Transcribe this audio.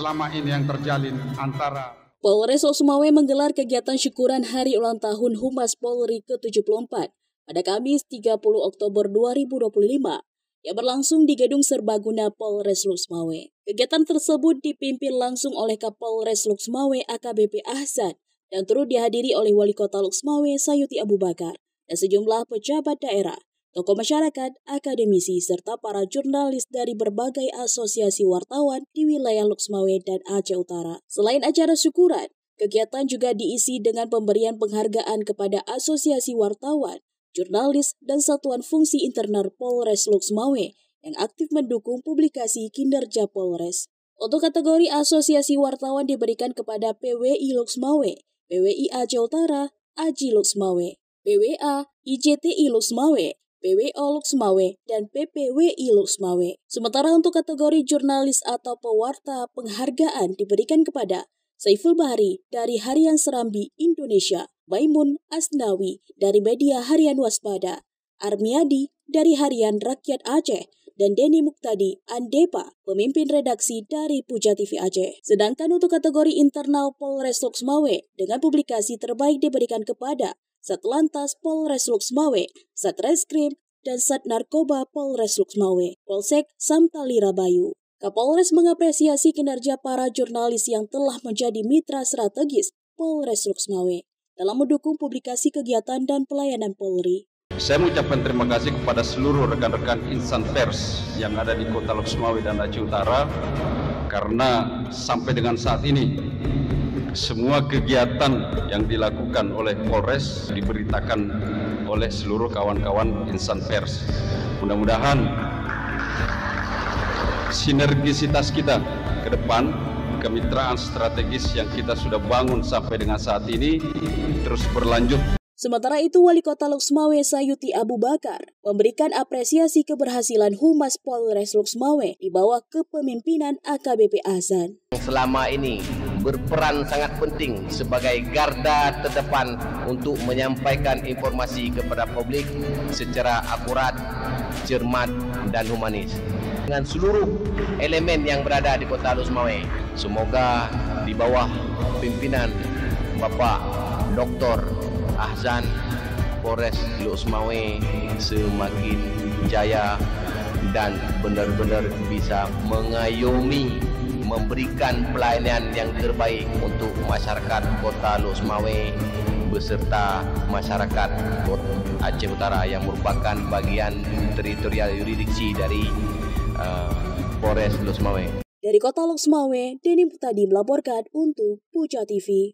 selama ini yang terjalin antara Polres Lok Sumawe menggelar kegiatan syukuran Hari Ulang Tahun Humas Polri ke-74 pada Kamis 30 Oktober 2025 yang berlangsung di Gedung Serbaguna Polres Lok Sumawe. Kegiatan tersebut dipimpin langsung oleh Kapolres Lok Sumawe AKBP Ahzan dan turut dihadiri oleh Wali Kota Lok Sumawe Sayuti Abu Bakar dan sejumlah pejabat daerah, tokoh masyarakat, akademisi, serta para jurnalis dari berbagai asosiasi wartawan di wilayah Lok Sumawe dan Aceh Utara. Selain acara syukuran, kegiatan juga diisi dengan pemberian penghargaan kepada asosiasi wartawan, jurnalis, dan satuan fungsi internal Polres Lok Sumawe yang aktif mendukung publikasi kinerja Polres. Untuk kategori asosiasi wartawan diberikan kepada PWI Lok Sumawe, PWI Aceh Utara, AJI Lok Sumawe, PWA, IJTI Lok Sumawe, PWO Lok Sumawe, dan PPWI Lok Sumawe. Sementara untuk kategori jurnalis atau pewarta, penghargaan diberikan kepada Saiful Bahri dari Harian Serambi Indonesia, Maimun Asnawi dari Media Harian Waspada, Armiadi dari Harian Rakyat Aceh, dan Denny Muktadi Andepa, pemimpin redaksi dari Puja TV Aceh. Sedangkan untuk kategori internal Polres Lok Sumawe dengan publikasi terbaik diberikan kepada Satlantas Polres Lok Sumawe, Satreskrim, dan Sat Narkoba Polres Lok Sumawe, Polsek Samtali Rabayu. Kapolres mengapresiasi kinerja para jurnalis yang telah menjadi mitra strategis Polres Lok Sumawe dalam mendukung publikasi kegiatan dan pelayanan Polri. Saya mengucapkan terima kasih kepada seluruh rekan-rekan insan pers yang ada di Kota Lok Sumawe dan Aceh Utara karena sampai dengan saat ini semua kegiatan yang dilakukan oleh Polres diberitakan oleh seluruh kawan-kawan insan pers. Mudah-mudahan sinergisitas kita ke depan, kemitraan strategis yang kita sudah bangun sampai dengan saat ini terus berlanjut. Sementara itu, Wali Kota Lok Sumawe Sayuti Abu Bakar memberikan apresiasi keberhasilan Humas Polres Lok Sumawe di bawah kepemimpinan AKBP Ahzan. Selama ini berperan sangat penting sebagai garda terdepan untuk menyampaikan informasi kepada publik secara akurat, cermat, dan humanis. Dengan seluruh elemen yang berada di Kota Lok Sumawe, semoga di bawah pimpinan Bapak Dr. Ahzan, Polres Lok Sumawe semakin jaya dan benar-benar bisa mengayomi, memberikan pelayanan yang terbaik untuk masyarakat Kota Lok Sumawe beserta masyarakat Aceh Utara yang merupakan bagian teritorial yurisdiksi dari Polres Lok Sumawe. Dari Kota Lok Sumawe, Denny Muktadi melaporkan untuk Puja TV.